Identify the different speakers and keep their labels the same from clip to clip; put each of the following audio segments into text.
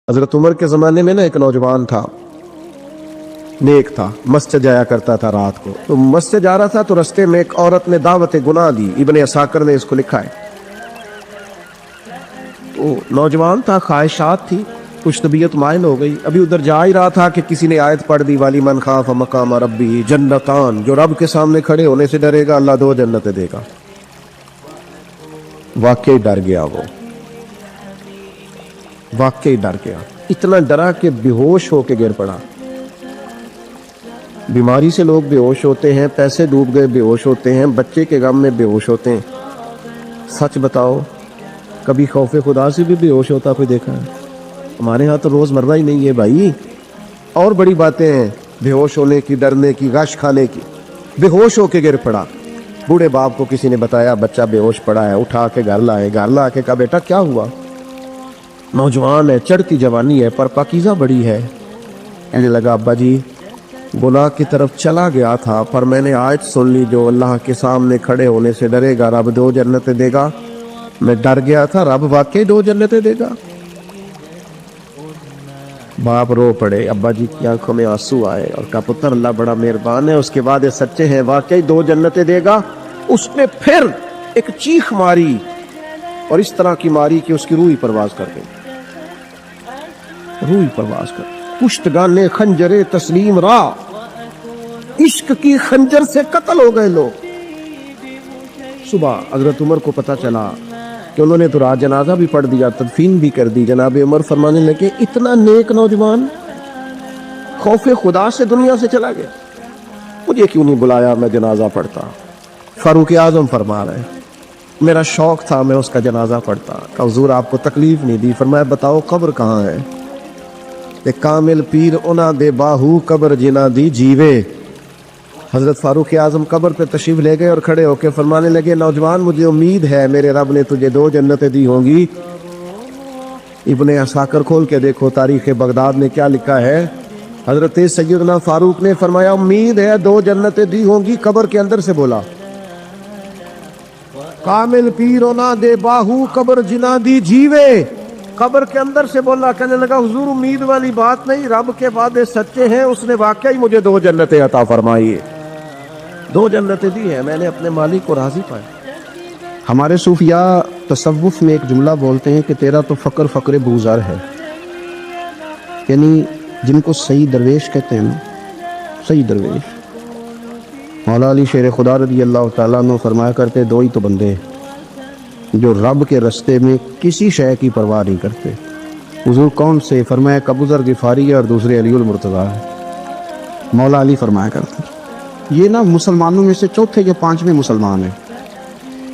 Speaker 1: حضرت عمر کے زمانے میں نا ایک نوجوان تھا، نیک تھا، مسجد جایا کرتا تھا رات کو. تو مسجد جا رہا تھا تو رستے میں ایک عورت نے دعوت گناہ دی. ابن عساکر نے اس کو لکھا ہے. تو نوجوان تھا، خواہشات تھی، کچھ طبیعت مائل ہو گئی. ابھی ادھر جا ہی رہا تھا کہ کسی نے آیت پڑھ دی، والی من خاف مقام ربی جنتان، جو رب کے سامنے کھڑے ہونے سے ڈرے گا اللہ 2 جنتیں دے گا. واقعی ڈر گیا، وہ واقعی ڈر گیا. اتنا ڈرا کہ بے ہوش ہو کے گر پڑا. بیماری سے لوگ بے ہوش ہوتے ہیں، پیسے ڈوب گئے بے ہوش ہوتے ہیں، بچے کے غم میں بے ہوش ہوتے ہیں. سچ بتاؤ کبھی خوف خدا سے بھی بے ہوش ہوتا کوئی دیکھا ہے؟ ہمارے ہاں تو روز مرہ ہی نہیں ہے بھائی. اور بڑی باتیں ہیں بے ہوش ہونے کی، ڈرنے کی، غش کھانے کی. بے ہوش ہو کے گر پڑا. بوڑھے باپ کو کسی نے بتایا بچہ بے ہوش پڑا ہے، اٹھا کے گھر لائے. گھر لا کے کہا بیٹا کیا ہوا؟ نوجوان ہے، چڑھتی جوانی ہے، پر پاکیزہ بڑی ہے. کہنے لگا ابا جی گناہ کی طرف چلا گیا تھا، پر میں نے آیت سن لی جو اللہ کے سامنے کھڑے ہونے سے ڈرے گا رب 2 جنتیں دے گا. میں ڈر گیا تھا، رب واقعی 2 جنتیں دے گا. باپ رو پڑے، ابا جی کی آنکھوں میں آنسو آئے اور کہا پتر اللہ بڑا مہربان ہے، اس کے بعد سچے ہیں، واقعی 2 جنتیں دے گا. اس نے پھر ایک چیخ ماری اور اس طرح کی ماری کہ اس کی روح پرواز کر گئی. روح پرواز کر پشتگان خنجر تسلیم را، عشق کی خنجر سے قتل ہو گئے لوگ. صبح حضرت عمر کو پتہ چلا کہ انہوں نے تو رات جنازہ بھی پڑھ دیا، تدفین بھی کر دی. جناب عمر فرمانے لگے اتنا نیک نوجوان خوف خدا سے دنیا سے چلا گیا، مجھے کیوں نہیں بلایا میں جنازہ پڑھتا؟ فاروق اعظم فرما رہے میرا شوق تھا میں اس کا جنازہ پڑھتا. کہ حضور آپ کو تکلیف نہیں دی؟ فرمایا بتاؤ قبر کہاں ہے؟ کہ کامل پیر انہاں دے باہو قبر جنہ دی جیوے. حضرت فاروق اعظم قبر پہ تشریف لے گئے اور کھڑے ہو کے فرمانے لگے نوجوان مجھے امید ہے میرے رب نے تجھے 2 جنتیں دی ہوں گی. ابن عساکر کھول کے دیکھو تاریخ بغداد میں کیا لکھا ہے. حضرت سیدنا فاروق نے فرمایا امید ہے 2 جنتیں دی ہوں گی. قبر کے اندر سے بولا کامل پیرونا دے باہو قبر جنا دی جیوے. قبر کے اندر سے بولا. کہنے لگا حضور امید والی بات نہیں، رب کے وعدے سچے ہیں، اس نے واقعی مجھے 2 جنتیں عطا فرمائی ہے، 2 جنتیں دی ہیں، میں نے اپنے مالک کو راضی پایا. ہمارے صوفیاء تصوف میں ایک جملہ بولتے ہیں کہ تیرا تو فقر فقر بوزر ہے، یعنی جن کو صحیح درویش کہتے ہیں نا، صحیح درویش. مولا علی شیر خدا رضی اللہ تعالیٰ عنہ فرمایا کرتے 2 ہی تو بندے ہیں جو رب کے رستے میں کسی شے کی پرواہ نہیں کرتے. حضور کون سے؟ فرمایا ایک ابو ذر غفاری ہے اور دوسرے علی المرتضیٰ ہے. مولا علی فرمایا کرتے یہ نا مسلمانوں میں سے 4تھے یا 5ویں مسلمان ہیں.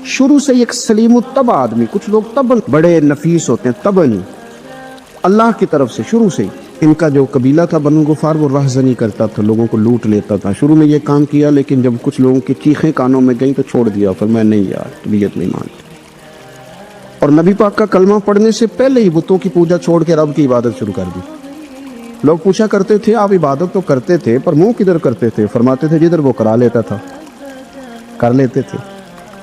Speaker 1: شروع سے ایک سلیم الطبع آدمی، کچھ لوگ طبعاً بڑے نفیس ہوتے ہیں، طبعاً اللہ کی طرف سے شروع سے. ان کا جو قبیلہ تھا بنو غفار وہ رہزنی کرتا تھا، لوگوں کو لوٹ لیتا تھا. شروع میں یہ کام کیا لیکن جب کچھ لوگوں کی چیخیں کانوں میں گئیں تو چھوڑ دیا. فرمایا نہیں یار طبیعت نہیں مانتی. اور نبی پاک کا کلمہ پڑھنے سے پہلے ہی بتوں کی پوجا چھوڑ کے رب کی عبادت شروع کر دی. لوگ پوچھا کرتے تھے آپ عبادت تو کرتے تھے پر منہ کدھر کرتے تھے؟ فرماتے تھے جدھر وہ کرا لیتا تھا کر لیتے تھے.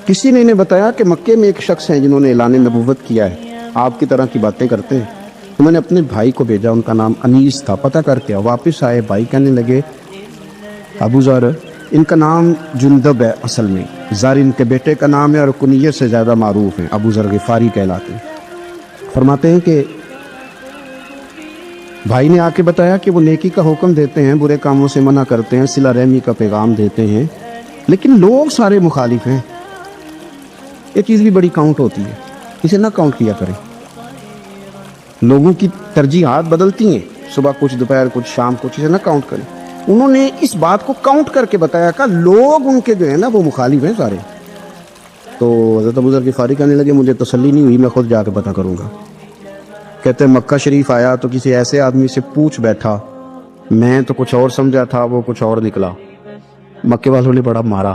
Speaker 1: کسی نے انہیں بتایا کہ مکے میں ایک شخص ہیں جنہوں نے اعلان نبوت کیا ہے، آپ کی طرح کی باتیں کرتے ہیں. انہوں نے اپنے بھائی کو بھیجا، ان کا نام انیس تھا، پتہ کر کے واپس آئے. بھائی کہنے لگے ابو ذر ان کا نام جندب ہے، اصل میں ذر ان کے بیٹے کا نام ہے اور کنیت سے زیادہ معروف ہیں، ابو ذر غفاری کہلاتے ہیں. فرماتے ہیں کہ بھائی نے آ کے بتایا کہ وہ نیکی کا حکم دیتے ہیں، برے کاموں سے منع کرتے ہیں، صلہ رحمی کا پیغام دیتے ہیں، لیکن لوگ سارے مخالف ہیں. یہ چیز بھی بڑی کاؤنٹ ہوتی ہے، اسے نہ کاؤنٹ کیا کریں. لوگوں کی ترجیحات بدلتی ہیں، صبح کچھ دوپہر کچھ شام کچھ، اسے نہ کاؤنٹ کریں. انہوں نے اس بات کو کاؤنٹ کر کے بتایا کہ لوگ ان کے جو ہیں نا وہ مخالف ہیں سارے. تو حضرت ابو ذر غفاری کہنے لگے مجھے تسلی نہیں ہوئی، میں خود جا کے پتہ کروں گا. کہتے ہیں مکہ شریف آیا تو کسی ایسے آدمی سے پوچھ بیٹھا، میں تو کچھ اور سمجھا تھا وہ کچھ اور نکلا. مکے والوں نے بڑا مارا.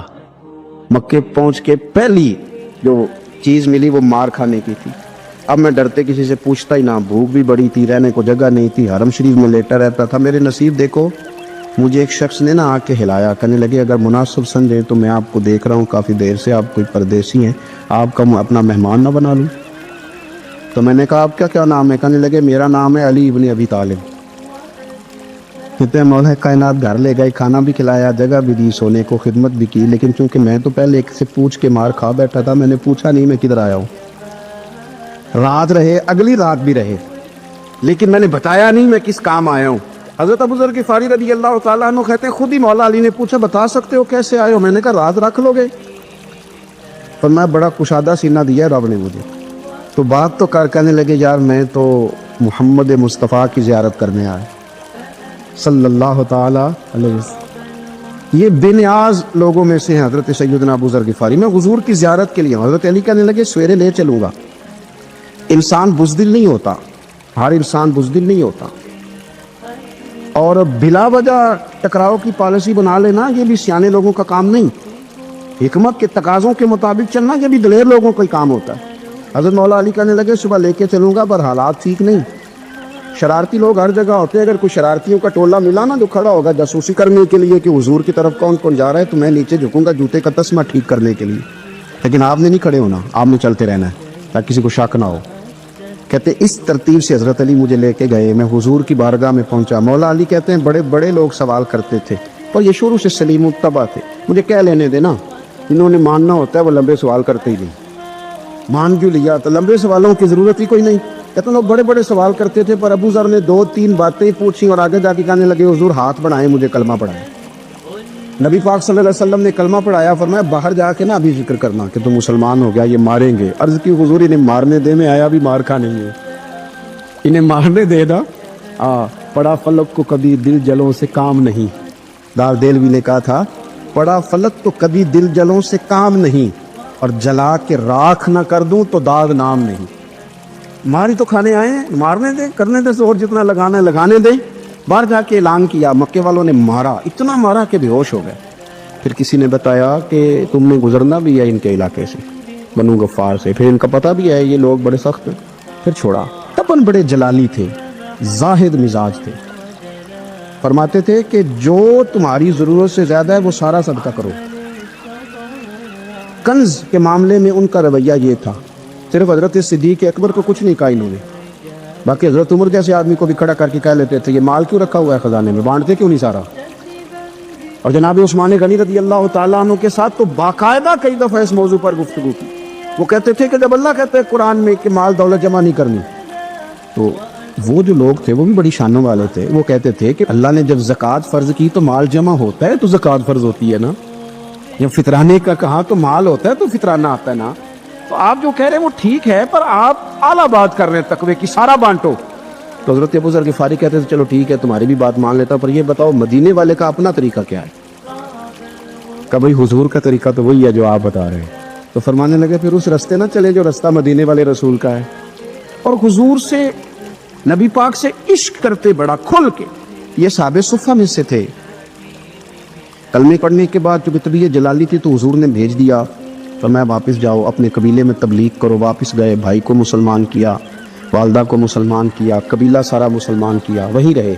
Speaker 1: مکے پہنچ کے پہلی جو چیز ملی وہ مار کھانے کی تھی. اب میں ڈرتے کسی سے پوچھتا ہی نہ، بھوک بھی بڑی تھی، رہنے کو جگہ نہیں تھی، حرم شریف میں لیٹا رہتا تھا. میرے نصیب دیکھو مجھے ایک شخص نے نا آ کے ہلایا. کہنے لگے اگر مناسب سمجھے تو میں آپ کو دیکھ رہا ہوں کافی دیر سے، آپ کوئی پردیسی ہیں، آپ کا اپنا مہمان نہ بنا لوں.
Speaker 2: تو میں نے کہا آپ کا کیا نام ہے؟ کہنے لگے میرا نام ہے علی ابن ابی طالب۔ کہتے ہیں مولا کائنات گھر لے گئے، کھانا بھی کھلایا، جگہ بھی دی، سونے کو خدمت بھی کی، لیکن چونکہ میں تو پہلے ایک سے پوچھ کے مار کھا بیٹھا تھا، میں نے پوچھا نہیں میں کدھر آیا ہوں۔ رات رہے، اگلی رات بھی رہے، لیکن میں نے بتایا نہیں میں کس کام آیا ہوں۔ حضرت ابو ذر غفاری رضی اللہ تعالیٰ عنہ کہتے ہیں خود ہی مولا علی نے پوچھا بتا سکتے ہو کیسے آئے ہو؟ میں نے کہا رات رکھ لو گے؟ فرمایا بڑا کشادہ سینہ دیا ہے رب نے مجھے۔ تو بات تو کہنے لگے یار میں تو محمد مصطفیٰ کی زیارت کرنے آیا صلی اللہ تعالیٰ علیہ وسلم۔ یہ بے نیاز لوگوں میں سے ہیں حضرت سیدنا ابو ذر غفاری۔ میں حضور کی زیارت کے لیے ہوں۔ حضرت علی کہنے لگے سویرے لے چلوں گا۔ انسان بزدل نہیں ہوتا، ہر انسان بزدل نہیں ہوتا، اور بلا وجہ ٹکراؤ کی پالیسی بنا لینا یہ بھی سیانے لوگوں کا کام نہیں۔ حکمت کے تقاضوں کے مطابق چلنا یہ بھی دلیر لوگوں کا ہی کام ہوتا ہے۔ حضرت مولا علی کہنے لگے صبح لے کے چلوں گا، پر حالات ٹھیک نہیں۔ شرارتی لوگ ہر جگہ ہوتے ہیں، اگر کوئی شرارتیوں کا ٹولہ ملا نا جو کھڑا ہوگا جاسوسی کرنے کے لیے کہ حضور کی طرف کون کون جا رہا ہے، تو میں نیچے جھکوں گا جوتے کا تسمہ ٹھیک کرنے کے لیے، لیکن آپ نے نہیں کھڑے ہونا، آپ نے چلتے رہنا ہے تاکہ کسی کو شک نہ ہو۔ کہتے اس ترتیب سے حضرت علی مجھے لے کے گئے، میں حضور کی بارگاہ میں پہنچا۔ مولا علی کہتے ہیں بڑے بڑے لوگ سوال کرتے تھے، اور یہ شروع سے سلیم الطبع تھے، مجھے کہہ لینے دینا، انہوں نے ماننا ہوتا ہے وہ لمبے سوال کرتے ہی نہیں۔ مان جو لیا تو لمبے سوالوں کی ضرورت ہی کوئی نہیں۔ کہتے ہیں لوگ بڑے بڑے سوال کرتے تھے، پر ابو ذر نے 2-3 باتیں پوچھی اور آگے جا کے کہنے لگے حضور ہاتھ بڑھائیں مجھے کلمہ پڑھائیں۔ نبی پاک صلی اللہ علیہ وسلم نے کلمہ پڑھایا، فرمایا باہر جا کے نا ابھی ذکر کرنا کہ تم مسلمان ہو گیا، یہ ماریں گے۔ عرض کی حضور انہیں مارنے دے، میں آیا بھی مار کھانے نہیں ہے، انہیں مارنے دے نا۔ پڑا فلک کو کبھی دل جلوں سے کام نہیں، دار دلوی نے کہا تھا پڑا فلک تو کبھی دل جلوں سے کام نہیں، اور جلا کے راکھ نہ کر دوں تو داغ نام نہیں۔ ماری تو کھانے آئے ہیں، مارنے دے، کرنے دے زور جتنا لگانا ہے لگانے دے۔ باہر جا کے اعلان کیا، مکے والوں نے مارا، اتنا مارا کہ بے ہوش ہو گئے۔ پھر کسی نے بتایا کہ تم نے گزرنا بھی ہے ان کے علاقے سے، بنو غفار سے، پھر ان کا پتہ بھی ہے یہ لوگ بڑے سخت ہیں، پھر چھوڑا۔ تبن بڑے جلالی تھے، زاہد مزاج تھے، فرماتے تھے کہ جو تمہاری ضرورت سے زیادہ ہے وہ سارا صدقہ کرو۔ کنز کے معاملے میں ان کا رویہ یہ تھا، صرف حضرت صدیق اکبر کو کچھ نہیں کہا انہوں نے، باقی حضرت عمر جیسے آدمی کو بھی کھڑا کر کے کہہ لیتے تھے یہ مال کیوں رکھا ہوا ہے خزانے میں، بانٹتے کیوں نہیں سارا؟ اور جناب عثمان غنی رضی اللہ تعالیٰ عنہ کے ساتھ تو باقاعدہ کئی دفعہ اس موضوع پر گفتگو کی۔ وہ کہتے تھے کہ جب اللہ کہتے ہیں قرآن میں کہ مال دولت جمع نہیں کرنی، تو وہ جو لوگ تھے وہ بھی بڑی شانوں والے تھے، وہ کہتے تھے کہ اللہ نے جب زکوٰۃ فرض کی تو مال جمع ہوتا ہے تو زکوٰۃ فرض ہوتی ہے نا، جب فطرانے کا کہا تو مال ہوتا ہے تو فطرانہ آتا ہے نا۔ تو آپ جو کہہ رہے ہیں وہ ٹھیک ہے، پر آپ اعلیٰ بات کر رہے ہیں تقوی کی، سارا بانٹو۔ تو حضرت ابو ذر غفاری کہتے تھے چلو ٹھیک ہے تمہاری بھی بات مان لیتا، پر یہ بتاؤ مدینے والے کا اپنا طریقہ کیا ہے؟ کہ بھائی حضور کا طریقہ تو وہی ہے جو آپ بتا رہے ہیں۔ تو فرمانے لگے پھر اس رستے نہ چلے جو رستہ مدینے والے رسول کا ہے، اور حضور سے نبی پاک سے عشق کرتے بڑا کھل کے۔ یہ صحابہ صفہ میں سے تھے۔ کلمے پڑھنے کے بعد چونکہ طبیعت جلالی تھی تو حضور نے بھیج دیا، فرمایا واپس جاؤ اپنے قبیلے میں تبلیغ کرو۔ واپس گئے، بھائی کو مسلمان کیا، والدہ کو مسلمان کیا، قبیلہ سارا مسلمان کیا، وہیں رہے۔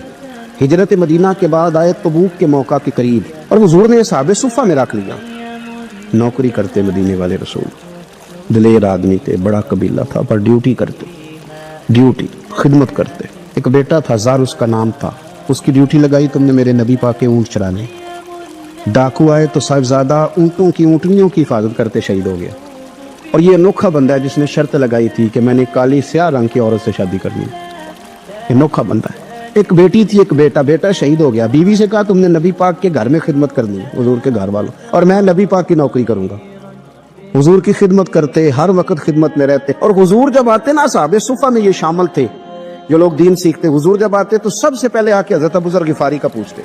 Speaker 2: ہجرت مدینہ کے بعد آئے تبوک کے موقع کے قریب، اور حضور نے صحابہ صفہ میں رکھ لیا۔ نوکری کرتے مدینے والے رسول، دلیر آدمی تھے، بڑا قبیلہ تھا، پر ڈیوٹی کرتے، ڈیوٹی خدمت کرتے۔ ایک بیٹا تھا زار اس کا نام تھا، اس کی ڈیوٹی لگائی تم نے میرے نبی پاک کے اونٹ چرانے۔ ڈاکو آئے تو صاحبزادہ اونٹوں کی اونٹنیوں کی حفاظت کرتے شہید ہو گیا۔ اور یہ انوکھا بندہ ہے جس نے شرط لگائی تھی کہ میں نے کالی سیاہ رنگ کی عورت سے شادی کرنی ہے، یہ انوکھا بندہ ہے۔ ایک بیٹی تھی، ایک بیٹا، بیٹا شہید ہو گیا، بیوی سے کہا تم نے نبی پاک کے گھر میں خدمت کرنی ہے، حضور کے گھر والوں، اور میں نبی پاک کی نوکری کروں گا۔ حضور کی خدمت کرتے، ہر وقت خدمت میں رہتے۔ اور حضور جب آتے نا، صحابہ صفہ میں یہ شامل تھے جو لوگ دین سیکھتے، حضور جب آتے تو سب سے پہلے آ کے حضرت ابو ذر غفاری کا پوچھتے،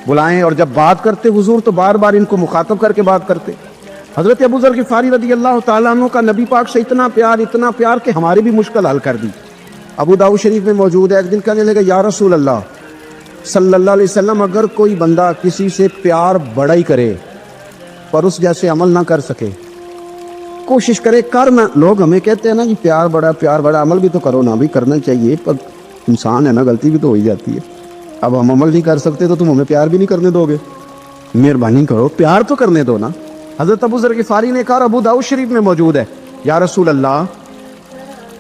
Speaker 2: بلائیں، اور جب بات کرتے حضور تو بار بار ان کو مخاطب کر کے بات کرتے۔ حضرت ابو ذر غفاری رضی اللہ تعالیٰ عنہ کا نبی پاک سے اتنا پیار کہ ہماری بھی مشکل حل کر دی۔ ابو داؤد شریف میں موجود ہے، ایک دن کہنے لگا یا رسول اللہ صلی اللہ علیہ وسلم، اگر کوئی بندہ کسی سے پیار بڑا ہی کرے پر اس جیسے عمل نہ کر سکے، کوشش کرے کر نہ، لوگ ہمیں کہتے ہیں نا جی پیار بڑا، عمل بھی تو کرو نا، بھی کرنا چاہیے، پر انسان ہے نا، غلطی بھی تو ہو ہی جاتی ہے۔ اب ہم عمل نہیں کر سکتے تو تم ہمیں پیار بھی نہیں کرنے دو گے، مہربانی کرو پیار تو کرنے دو نا۔ حضرت ابو ذر غفاری نے کہا، ابو داؤد شریف میں موجود ہے، یا رسول اللہ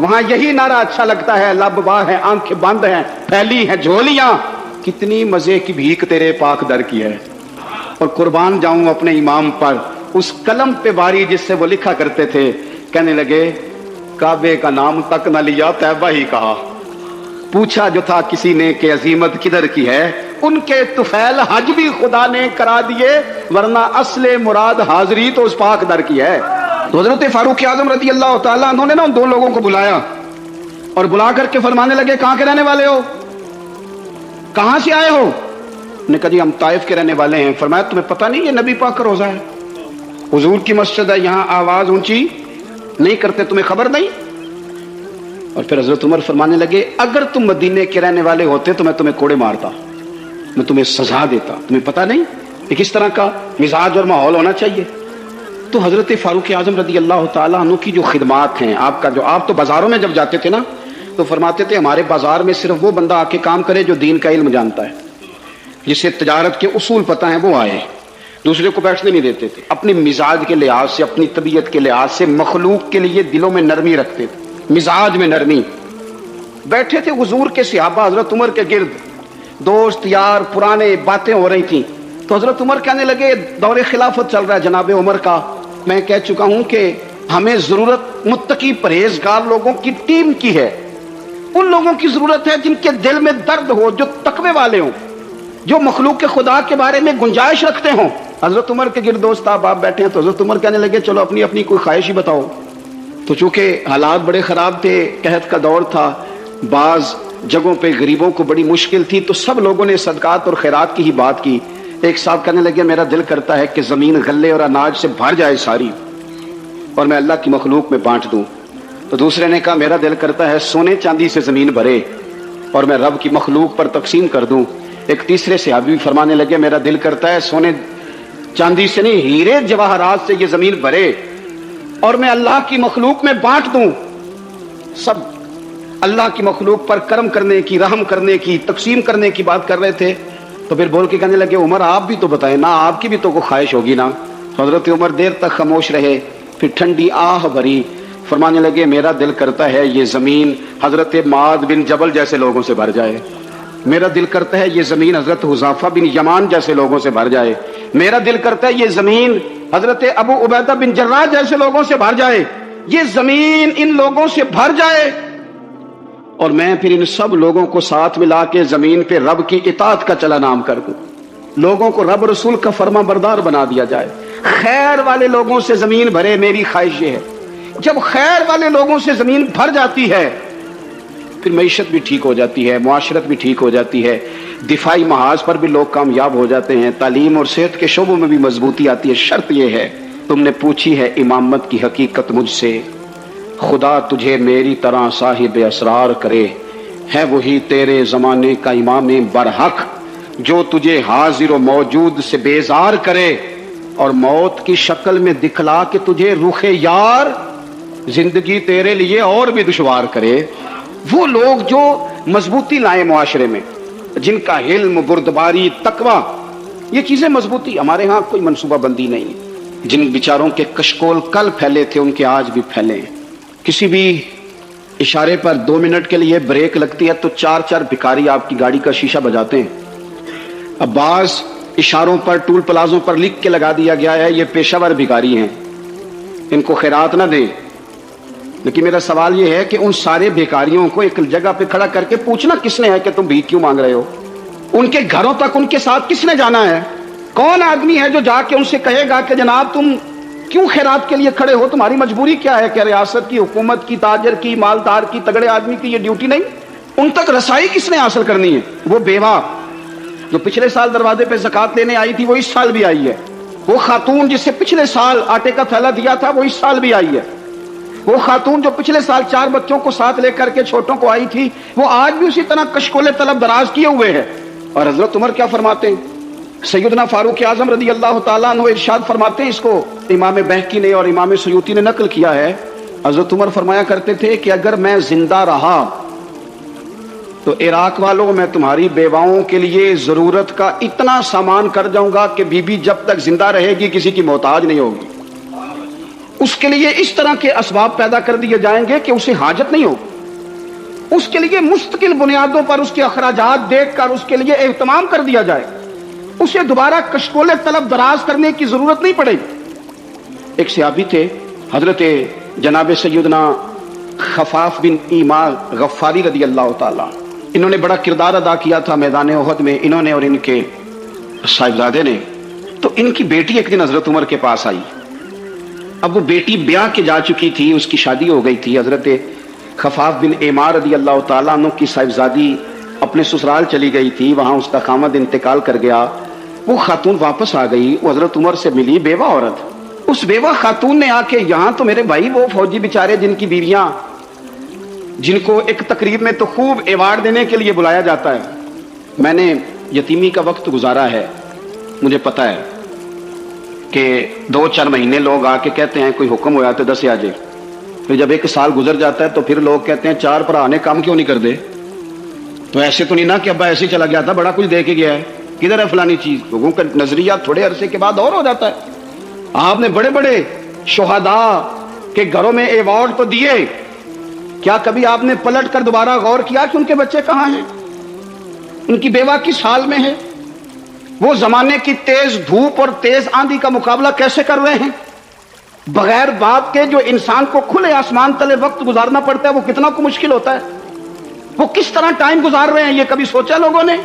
Speaker 3: وہاں یہی نعرہ اچھا لگتا ہے، لب باں ہے، آنکھیں بند ہیں، پھیلی ہیں جھولیاں، کتنی مزے کی بھیک تیرے پاک در کی ہے۔ اور قربان جاؤں اپنے امام پر، اس قلم پہ باری جس سے وہ لکھا کرتے تھے، کہنے لگے کعبے کا نام تک نہ لیا، طیبہ ہی کہا۔ پوچھا جو تھا کسی نے کہ عظیمت کدھر کی ہے، ان کے طفیل حج بھی خدا نے کرا دیے، ورنہ اصل مراد حاضری تو اس پاک در کی ہے۔ تو حضرت فاروق اعظم رضی اللہ تعالیٰ عنہ نے نا ان دو لوگوں کو بلایا اور بلا کر کے فرمانے لگے کہاں کے رہنے والے ہو، کہاں سے آئے ہو؟ نے کہا جی ہم طائف کے رہنے والے ہیں۔ فرمایا تمہیں پتہ نہیں یہ نبی پاک کا روزہ ہے، حضور کی مسجد ہے، یہاں آواز اونچی نہیں کرتے، تمہیں خبر نہیں؟ اور پھر حضرت عمر فرمانے لگے اگر تم مدینے کے رہنے والے ہوتے تو میں تمہیں کوڑے مارتا، میں تمہیں سزا دیتا، تمہیں پتہ نہیں کہ کس طرح کا مزاج اور ماحول ہونا چاہیے۔ تو حضرت فاروق اعظم رضی اللہ تعالیٰ عنہ کی جو خدمات ہیں، آپ تو بازاروں میں جب جاتے تھے نا تو فرماتے تھے ہمارے بازار میں صرف وہ بندہ آ کے کام کرے جو دین کا علم جانتا ہے، جسے تجارت کے اصول پتہ ہیں، وہ آئے، دوسرے کو بیٹھنے نہیں دیتے تھے۔ اپنی مزاج کے لحاظ سے، اپنی طبیعت کے لحاظ سے مخلوق کے لیے دلوں میں نرمی رکھتے تھے، مزاج میں نرمی۔ بیٹھے تھے حضور کے صحابہ حضرت عمر کے گرد، دوست یار پرانے باتیں ہو رہی تھیں، تو حضرت عمر کہنے لگے دور خلافت چل رہا ہے جناب عمر کا، میں کہہ چکا ہوں کہ ہمیں ضرورت متقی پرہیزگار لوگوں کی ٹیم کی ہے، ان لوگوں کی ضرورت ہے جن کے دل میں درد ہو، جو تقوی والے ہوں، جو مخلوق کے خدا کے بارے میں گنجائش رکھتے ہوں۔ حضرت عمر کے گرد دوست آپ بیٹھے ہیں، تو حضرت عمر کہنے لگے چلو اپنی اپنی کوئی خواہش ہی بتاؤ۔ تو چونکہ حالات بڑے خراب تھے، قحط کا دور تھا، بعض جگہوں پہ غریبوں کو بڑی مشکل تھی، تو سب لوگوں نے صدقات اور خیرات کی ہی بات کی۔ ایک صاحب کہنے لگے میرا دل کرتا ہے کہ زمین غلے اور اناج سے بھر جائے ساری اور میں اللہ کی مخلوق میں بانٹ دوں۔ تو دوسرے نے کہا میرا دل کرتا ہے سونے چاندی سے زمین بھرے اور میں رب کی مخلوق پر تقسیم کر دوں۔ ایک تیسرے صحابی بھی فرمانے لگے میرا دل کرتا ہے سونے چاندی سے نہیں، ہیرے جواہرات سے یہ زمین بھرے اور میں اللہ کی مخلوق میں بانٹ دوں۔ سب اللہ کی مخلوق پر کرم کرنے کی، رحم کرنے کی، تقسیم کرنے کی بات کر رہے تھے۔ تو پھر بول کے کہنے لگے عمر آپ بھی تو بتائیں نا، آپ کی بھی تو کوئی خواہش ہوگی نا۔ تو حضرت عمر دیر تک خاموش رہے، پھر ٹھنڈی آہ بھری، فرمانے لگے میرا دل کرتا ہے یہ زمین حضرت معاذ بن جبل جیسے لوگوں سے بھر جائے، میرا دل کرتا ہے یہ زمین حضرت حذیفہ بن یمان جیسے لوگوں سے بھر جائے، میرا دل کرتا ہے یہ زمین حضرت ابو عبیدہ بن جراح جیسے لوگوں سے بھر جائے، یہ زمین ان لوگوں سے بھر جائے اور میں پھر ان سب لوگوں کو ساتھ ملا کے زمین پہ رب کی اطاعت کا چلا نام کر دوں، لوگوں کو رب رسول کا فرما بردار بنا دیا جائے، خیر والے لوگوں سے زمین بھرے۔ میری خواہش یہ ہے جب خیر والے لوگوں سے زمین بھر جاتی ہے پھر معیشت بھی ٹھیک ہو جاتی ہے، معاشرت بھی ٹھیک ہو جاتی ہے، دفاعی محاذ پر بھی لوگ کامیاب ہو جاتے ہیں، تعلیم اور صحت کے شعبوں میں بھی مضبوطی آتی ہے۔ شرط یہ ہے تم نے پوچھی ہے امامت کی حقیقت مجھ سے، خدا تجھے میری طرح صاحب اسرار کرے، ہے وہی تیرے زمانے کا امام برحق جو تجھے حاضر و موجود سے بیزار کرے اور موت کی شکل میں دکھلا کے تجھے رخ یار زندگی تیرے لیے اور بھی دشوار کرے۔ وہ لوگ جو مضبوطی لائے معاشرے میں، جن کا علم، بردباری، تقوی، یہ چیزیں مضبوطی، ہمارے ہاں کوئی منصوبہ بندی نہیں۔ جن بیچاروں کے کشکول کل پھیلے تھے ان کے آج بھی پھیلے ہیں، کسی بھی اشارے پر 2 منٹ کے لیے بریک لگتی ہے تو 4 بھکاری آپ کی گاڑی کا شیشہ بجاتے ہیں۔ اب بعض اشاروں پر ٹول پلازوں پر لکھ کے لگا دیا گیا ہے یہ پیشہ ور بھکاری ہیں، ان کو خیرات نہ دیں۔ لیکن میرا سوال یہ ہے کہ ان سارے بھیکاریوں کو ایک جگہ پہ کھڑا کر کے پوچھنا کس نے ہے کہ تم بھیک کیوں مانگ رہے ہو؟ ان کے گھروں تک ان کے ساتھ کس نے جانا ہے؟ کون آدمی ہے جو جا کے ان سے کہے گا کہ جناب تم کیوں خیرات کے لیے کھڑے ہو، تمہاری مجبوری کیا ہے؟ کہ ریاست کی، حکومت کی، تاجر کی، مالدار کی، تگڑے آدمی کی یہ ڈیوٹی نہیں؟ ان تک رسائی کس نے حاصل کرنی ہے؟ وہ بیوہ جو پچھلے سال دروازے پہ زکوٰۃ لینے آئی تھی وہ اس سال بھی آئی ہے، وہ خاتون جس سے پچھلے سال آٹے کا تھیلا دیا تھا وہ اس سال بھی آئی ہے، وہ خاتون جو پچھلے سال 4 بچوں کو ساتھ لے کر کے چھوٹوں کو آئی تھی وہ آج بھی اسی طرح کشکول طلب دراز کیے ہوئے ہے۔ اور حضرت عمر کیا فرماتے ہیں؟ سیدنا فاروق اعظم رضی اللہ تعالیٰ عنہ ارشاد فرماتے ہیں، اس کو امام بہقی نے اور امام سیوطی نے نقل کیا ہے، حضرت عمر فرمایا کرتے تھے کہ اگر میں زندہ رہا تو عراق والوں میں تمہاری بیواؤں کے لیے ضرورت کا اتنا سامان کر جاؤں گا کہ بی بی جب تک زندہ رہے گی کسی کی محتاج نہیں ہوگی۔ اس کے لیے اس طرح کے اسباب پیدا کر دیے جائیں گے کہ اسے حاجت نہیں ہو. اس کے لیے مستقل بنیادوں پر اس کے اخراجات دیکھ کر اس کے لیے اہتمام کر دیا جائے. اسے دوبارہ کشکول طلب دراز کرنے کی ضرورت نہیں پڑے گی. ایک صحابی تھے حضرت جناب سیدنا خفاف بن ایمار غفاری رضی اللہ تعالیٰ. انہوں نے بڑا کردار ادا کیا تھا میدان احد میں، انہوں نے اور ان کے صاحبزادے نے. تو ان کی بیٹی ایک دن حضرت عمر کے پاس آئی. اب وہ بیٹی بیاہ کے جا چکی تھی، اس کی شادی ہو گئی تھی. حضرت خفاف بن ایمار رضی اللہ تعالیٰ عنہ کی صاحبزادی اپنے سسرال چلی گئی تھی، وہاں اس کا خامد انتقال کر گیا. وہ خاتون واپس آ گئی، وہ حضرت عمر سے ملی، بیوہ عورت. اس بیوہ خاتون نے آ کے یہاں تو میرے بھائی وہ فوجی بیچارے جن کی بیویاں، جن کو ایک تقریب میں تو خوب ایوارڈ دینے کے لیے بلایا جاتا ہے، میں نے یتیمی کا وقت گزارا ہے، مجھے پتا ہے کہ 2-4 مہینے لوگ آ کے کہتے ہیں کوئی حکم ہوا تو 10 آ جائے. پھر جب 1 سال گزر جاتا ہے تو پھر لوگ کہتے ہیں 4 بھرا نے کام کیوں نہیں کر دے. تو ایسے تو نہیں نا کہ ابا ایسے ہی چلا گیا تھا، بڑا کچھ دے کے گیا ہے، کدھر ہے فلانی چیز. لوگوں کا نظریہ تھوڑے عرصے کے بعد اور ہو جاتا ہے. آپ نے بڑے بڑے شہداء کے گھروں میں ایوارڈ تو دیے، کیا کبھی آپ نے پلٹ کر دوبارہ غور کیا کہ ان کے بچے کہاں ہیں، ان کی بیوہ کس حال میں ہے، وہ زمانے کی تیز دھوپ اور تیز آندھی کا مقابلہ کیسے کر رہے ہیں بغیر باپ کے. جو انسان کو کھلے آسمان تلے وقت گزارنا پڑتا ہے وہ کتنا کو مشکل ہوتا ہے، وہ کس طرح ٹائم گزار رہے ہیں، یہ کبھی سوچا لوگوں نے؟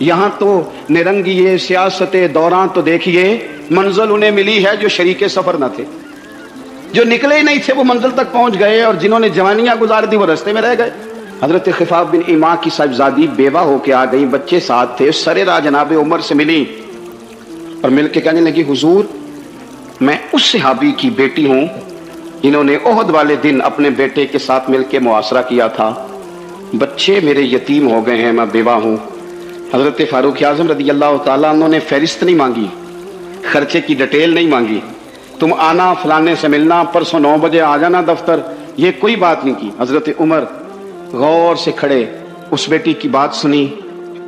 Speaker 3: یہاں تو نرنگیے سیاست دوران تو دیکھیے منزل انہیں ملی ہے جو شریک سفر نہ تھے، جو نکلے ہی نہیں تھے وہ منزل تک پہنچ گئے، اور جنہوں نے جوانیاں گزار دی وہ رستے میں رہ گئے. حضرت خفاف بن ایما کی صاحبزادی بیوہ ہو کے آ گئی، بچے ساتھ تھے. سرے راہ جناب عمر سے ملی اور مل کے کہنے لگی حضور میں اس صحابی کی بیٹی ہوں جنہوں نے احد والے دن اپنے بیٹے کے ساتھ مل کے معاشرہ کیا تھا، بچے میرے یتیم ہو گئے ہیں، میں بیوہ ہوں. حضرت فاروق اعظم رضی اللہ تعالیٰ عنہ نے فہرست نہیں مانگی، خرچے کی ڈیٹیل نہیں مانگی، تم آنا فلانے سے ملنا، پرسوں 9 بجے آ جانا دفتر، یہ کوئی بات نہیں کی. حضرت عمر غور سے کھڑے اس بیٹی کی بات سنی،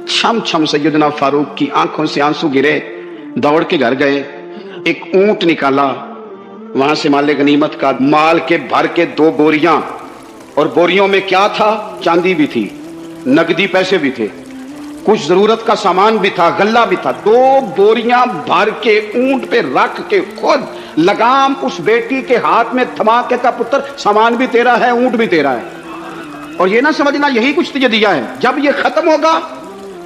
Speaker 3: چھم چھم سیدنا فاروق کی آنکھوں سے آنسو گرے، دوڑ کے گھر گئے، ایک اونٹ نکالا، وہاں سے مال غنیمت کا مال کے بھر کے 2 بوریاں، اور بوریوں میں کیا تھا؟ چاندی بھی تھی، نقدی پیسے بھی تھے، کچھ ضرورت کا سامان بھی تھا، غلہ بھی تھا. 2 بوریاں بھر کے اونٹ پہ رکھ کے خود لگام اس بیٹی کے ہاتھ میں تھما کے کہا پتر سامان بھی تیرا ہے، اونٹ بھی تیرا ہے، اور یہ نہ سمجھنا یہی کچھ تجھے دیا ہے، جب یہ ختم ہوگا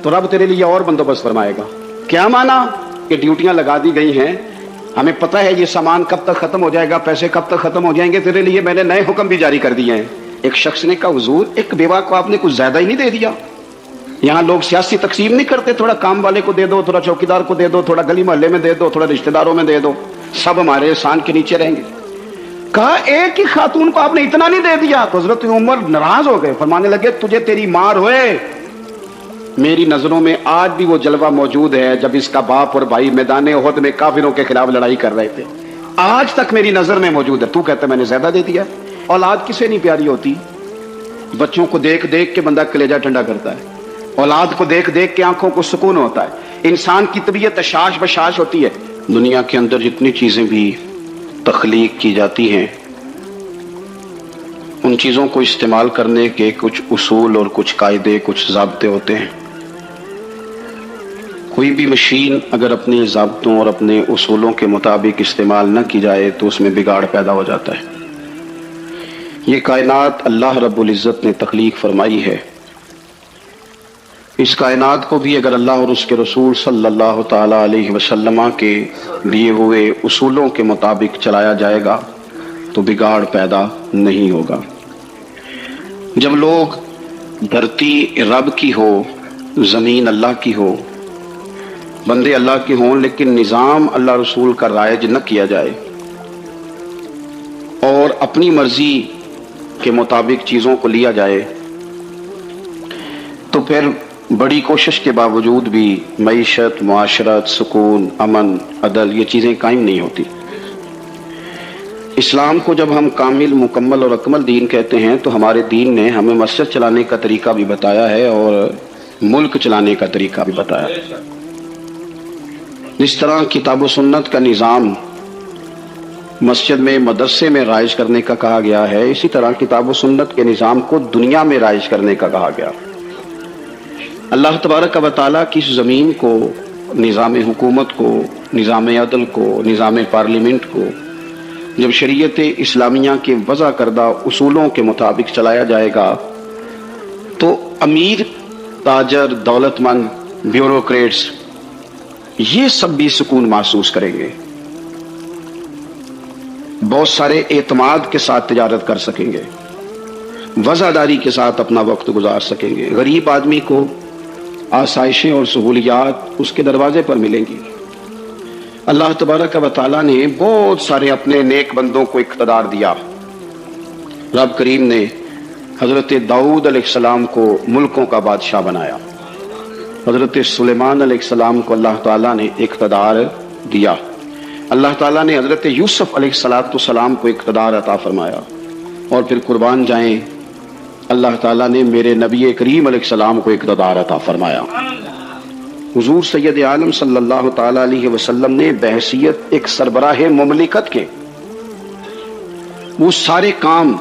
Speaker 3: تو رب تیرے لیے اور بندوبست فرمائے گا. کیا مانا کہ ڈیوٹیاں لگا دی گئی ہیں، ہمیں پتہ ہے یہ سامان کب تک ختم ہو جائے گا، پیسے کب تک ختم ہو جائیں گے، تیرے لیے میں نے نئے حکم بھی جاری کر دیے ہیں. ایک شخص نے کہا حضور ایک بیوہ کو آپ نے کچھ زیادہ ہی نہیں دے دیا؟ یہاں لوگ سیاسی تقسیم نہیں کرتے، تھوڑا کام والے کو دے دو، تھوڑا چوکیدار کو دے دو، تھوڑا گلی محلے میں دے دو، تھوڑا رشتہ داروں میں دے دو، سب ہمارے احسان کے نیچے رہیں گے. کہا ایک ہی خاتون کو آپ نے اتنا نہیں دے دیا. تو حضرت عمر ناراض ہو گئے، فرمانے لگے تجھے تیری مار ہوئے، میری نظروں میں آج بھی وہ جلوہ موجود ہے جب اس کا باپ اور بھائی میدان احد میں کافروں کے خلاف لڑائی کر رہے تھے، آج تک میری نظر میں موجود ہے. تو کہتا ہے میں نے زیادہ دے دیا. اولاد کسے نہیں پیاری ہوتی؟ بچوں کو دیکھ دیکھ کے بندہ کلیجہ ٹھنڈا کرتا ہے، اولاد کو دیکھ دیکھ کے آنکھوں کو سکون ہوتا ہے، انسان کی طبیعت اشاش بشاش ہوتی ہے. دنیا کے اندر جتنی چیزیں بھی تخلیق کی جاتی ہیں ان چیزوں کو استعمال کرنے کے کچھ اصول اور کچھ قاعدے، کچھ ضابطے ہوتے ہیں. کوئی بھی مشین اگر اپنے ضابطوں اور اپنے اصولوں کے مطابق استعمال نہ کی جائے تو اس میں بگاڑ پیدا ہو جاتا ہے. یہ کائنات اللہ رب العزت نے تخلیق فرمائی ہے، اس کائنات کو بھی اگر اللہ اور اس کے رسول صلی اللہ تعالی علیہ وسلم کے دیے ہوئے اصولوں کے مطابق چلایا جائے گا تو بگاڑ پیدا نہیں ہوگا. جب لوگ دھرتی رب کی ہو، زمین اللہ کی ہو، بندے اللہ کے ہوں، لیکن نظام اللہ رسول کا رائج نہ کیا جائے اور اپنی مرضی کے مطابق چیزوں کو لیا جائے تو پھر بڑی کوشش کے باوجود بھی معیشت، معاشرت، سکون، امن، عدل یہ چیزیں قائم نہیں ہوتی. اسلام کو جب ہم کامل، مکمل اور اکمل دین کہتے ہیں تو ہمارے دین نے ہمیں مسجد چلانے کا طریقہ بھی بتایا ہے اور ملک چلانے کا طریقہ بھی بتایا. جس طرح کتاب و سنت کا نظام مسجد میں مدرسے میں رائج کرنے کا کہا گیا ہے، اسی طرح کتاب و سنت کے نظام کو دنیا میں رائج کرنے کا کہا گیا۔ اللہ تبارک و تعالیٰ کی اس زمین کو، نظام حکومت کو، نظام عدل کو، نظام پارلیمنٹ کو جب شریعت اسلامیہ کے وضع کردہ اصولوں کے مطابق چلایا جائے گا تو امیر، تاجر، دولت مند، بیوروکریٹس یہ سب بھی سکون محسوس کریں گے، بہت سارے اعتماد کے ساتھ تجارت کر سکیں گے، وزاداری کے ساتھ اپنا وقت گزار سکیں گے۔ غریب آدمی کو آسائشیں اور سہولیات اس کے دروازے پر ملیں گی۔ اللہ تبارک و تعالیٰ نے بہت سارے اپنے نیک بندوں کو اقتدار دیا۔ رب کریم نے حضرت داؤد علیہ السلام کو ملکوں کا بادشاہ بنایا، حضرت سلیمان علیہ السلام کو اللہ تعالیٰ نے اقتدار دیا، اللہ تعالیٰ نے حضرت یوسف علیہ السلام کو اقتدار عطا فرمایا، اور پھر قربان جائیں اللہ تعالیٰ نے میرے نبی کریم علیہ السلام کو اقتدار عطا فرمایا۔ حضور سید عالم صلی اللہ تعالیٰ علیہ وسلم نے بحیثیت ایک سربراہ مملکت کے وہ سارے کام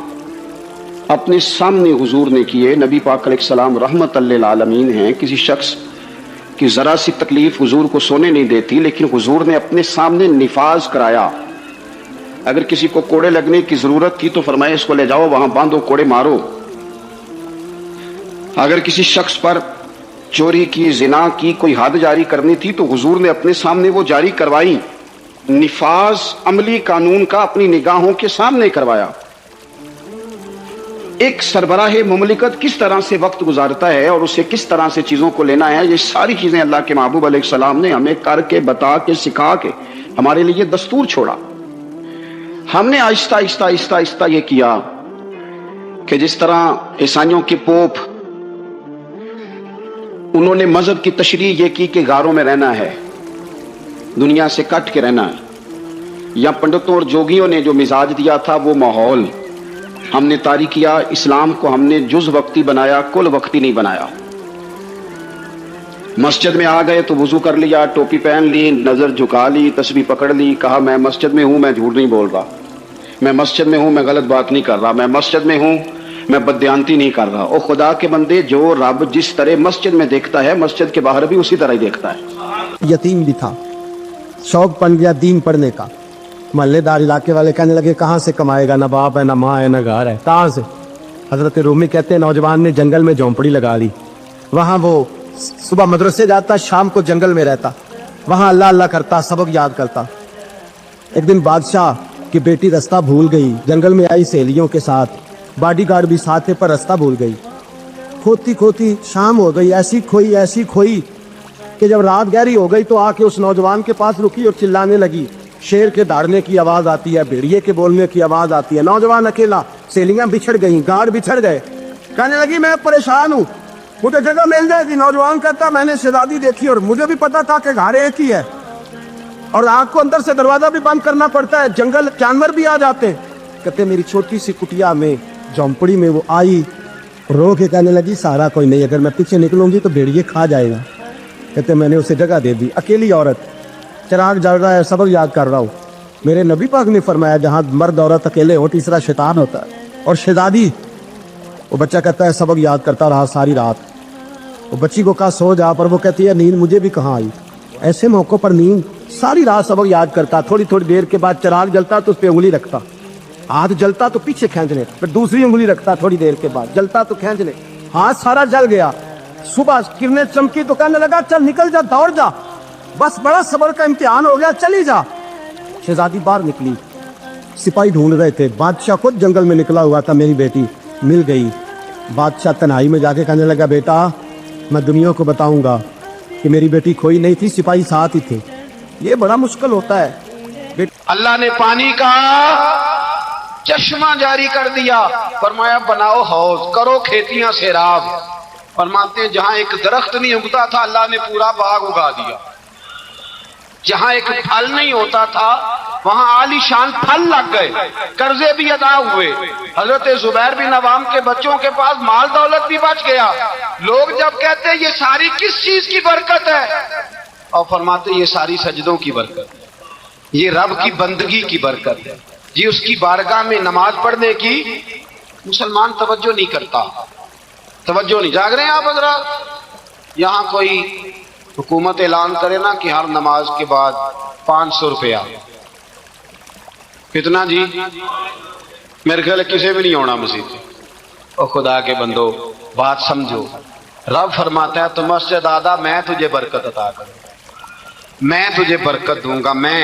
Speaker 3: اپنے سامنے حضور نے کیے۔ نبی پاک علیہ السلام رحمت للعالمین ہیں، کسی شخص کی ذرا سی تکلیف حضور کو سونے نہیں دیتی، لیکن حضور نے اپنے سامنے نفاذ کرایا۔ اگر کسی کو کوڑے لگنے کی ضرورت تھی تو فرمایا اس کو لے جاؤ، وہاں باندھو، کوڑے مارو۔ اگر کسی شخص پر چوری کی، زنا کی کوئی حد جاری کرنی تھی تو حضور نے اپنے سامنے وہ جاری کروائی، نفاذ عملی قانون کا اپنی نگاہوں کے سامنے کروایا۔ ایک سربراہ مملکت کس طرح سے وقت گزارتا ہے اور اسے کس طرح سے چیزوں کو لینا ہے، یہ ساری چیزیں اللہ کے محبوب علیہ السلام نے ہمیں کر کے، بتا کے، سکھا کے ہمارے لیے دستور چھوڑا۔ ہم نے آہستہ آہستہ آہستہ آہستہ یہ کیا کہ جس طرح عیسائیوں کے پوپ، انہوں نے مذہب کی تشریح یہ کی کہ غاروں میں رہنا ہے، دنیا سے کٹ کے رہنا ہے، یا پنڈتوں اور جوگیوں نے جو مزاج دیا تھا وہ ماحول ہم نے طاری کیا۔ اسلام کو ہم نے جز وقتی بنایا، کل وقتی نہیں بنایا۔ مسجد میں آ گئے تو وضو کر لیا، ٹوپی پہن لی، نظر جھکا لی، تسبیح پکڑ لی، کہا میں مسجد میں ہوں، میں جھوٹ نہیں بول رہا، میں مسجد میں ہوں، میں غلط بات نہیں کر رہا، میں مسجد میں ہوں، میں بددیانتی نہیں کر رہا۔ او خدا کے بندے، جو رب جس طرح مسجد میں دیکھتا ہے مسجد کے باہر بھی اسی طرح ہی دیکھتا ہے۔
Speaker 2: یتیم بھی تھا، شوق بن گیا دین پڑھنے کا۔ محلے دار علاقے والے کہنے لگے کہاں سے کمائے گا، نہ باپ ہے، نہ ماں ہے، نہ گھر ہے، کہاں سے؟ حضرت رومی کہتے ہیں نوجوان نے جنگل میں جھونپڑی لگا لی، وہاں وہ صبح مدرسے جاتا، شام کو جنگل میں رہتا، وہاں اللہ اللہ کرتا، سبق یاد کرتا۔ ایک دن بادشاہ کی بیٹی رستہ بھول گئی، جنگل میں آئی سہیلیوں کے ساتھ، باڈی گارڈ بھی ساتھ تھے پر رستہ بھول گئی۔ کھوتی کھوتی شام ہو گئی، ایسی کھوئی کہ جب رات گہری ہو گئی تو آ کے اس نوجوان کے پاس رکی اور چلانے لگی۔ شیر کے دھاڑنے کی آواز آتی ہے، بھیڑیے کے بولنے کی آواز آتی ہے، نوجوان اکیلا، سہیلیاں بچھڑ گئیں، گارڈ بچھڑ گئے۔ کہنے لگی میں پریشان ہوں، مجھے جگہ مل جائے گی۔ نوجوان کہتا میں نے شہزادی دیکھی اور مجھے بھی پتا تھا کہ گھر ایک ہی ہے اور آگ کو اندر سے دروازہ بھی بند کرنا پڑتا ہے، جنگل جانور بھی آ جاتے ہیں۔ کہتے میری چھوٹی سی کٹیا میں، جھونپڑی میں وہ آئی، رو کے کہنے لگی سہارا کوئی نہیں، اگر میں پیچھے نکلوں گی تو بھیڑیے کھا جائے گا۔ کہتے میں نے اسے جگہ دے دی، اکیلی عورت، چراغ جل رہا ہے، سبق یاد کر رہا ہوں۔ میرے نبی پاک نے فرمایا جہاں مرد عورت اکیلے ہو تیسرا شیطان ہوتا ہے۔ اور شہزادی، وہ بچہ کہتا ہے سبق یاد کرتا رہا ساری رات۔ وہ بچی کو کہا سو جا، پر وہ کہتی ہے نیند مجھے بھی کہاں آئی۔ ایسے موقع پر نیند، ساری رات سبق یاد کرتا، تھوڑی تھوڑی دیر کے بعد چراغ جلتا تو اس پہ انگلی رکھتا، ہاتھ جلتا تو پیچھے کھینچنے، پھر دوسری انگلی رکھتا، تھوڑی دیر کے بعد جلتا تو کھینچنے، ہاتھ سارا جل گیا۔ صبح کرنیں چمکی تو کہنے لگا چل نکل جا، دوڑ جا، بس بڑا صبر کا امتحان ہو گیا، چلی جا۔ شہزادی باہر نکلی، سپاہی ڈھونڈ رہے تھے، بادشاہ خود جنگل میں نکلا ہوا تھا، میری بیٹی مل گئی۔ بادشاہ تنہائی میں جا کے کہنے لگا بیٹا میں دنیا کو بتاؤں گا کہ میری بیٹی کھوئی نہیں تھی، سپاہی ساتھ ہی تھے۔ یہ بڑا مشکل ہوتا ہے۔
Speaker 3: اللہ نے پانی کا چشمہ جاری کر دیا، فرمایا بناؤ حوض، کرو کھیتیاں سیراب۔ فرماتے ہیں جہاں ایک درخت نہیں اگتا تھا اللہ نے پورا باغ اگا دیا، جہاں ایک پھل نہیں ہوتا تھا وہاں عالی شان پھل لگ گئے، قرضے بھی ادا ہوئے۔ حضرت زبیر بن عوام کے بچوں کے پاس مال دولت بھی بچ گیا۔ لوگ جب کہتے ہیں یہ ساری کس چیز کی برکت ہے، اور فرماتے یہ ساری سجدوں کی برکت ہے۔ یہ رب کی بندگی کی برکت ہے، یہ اس کی بارگاہ میں نماز پڑھنے کی مسلمان توجہ نہیں کرتا، توجہ نہیں۔ جاگ رہے ہیں آپ حضرات؟ یہاں کوئی حکومت اعلان کرے نا کہ ہر نماز کے بعد 500 روپیہ، کتنا جی؟ میرے خیال کسی بھی نہیں ہونا مسجد۔ اور خدا کے بندو بات سمجھو، رب فرماتا ہے تو مسجد آدھا میں تجھے برکت عطا کروں، میں تجھے برکت دوں گا میں۔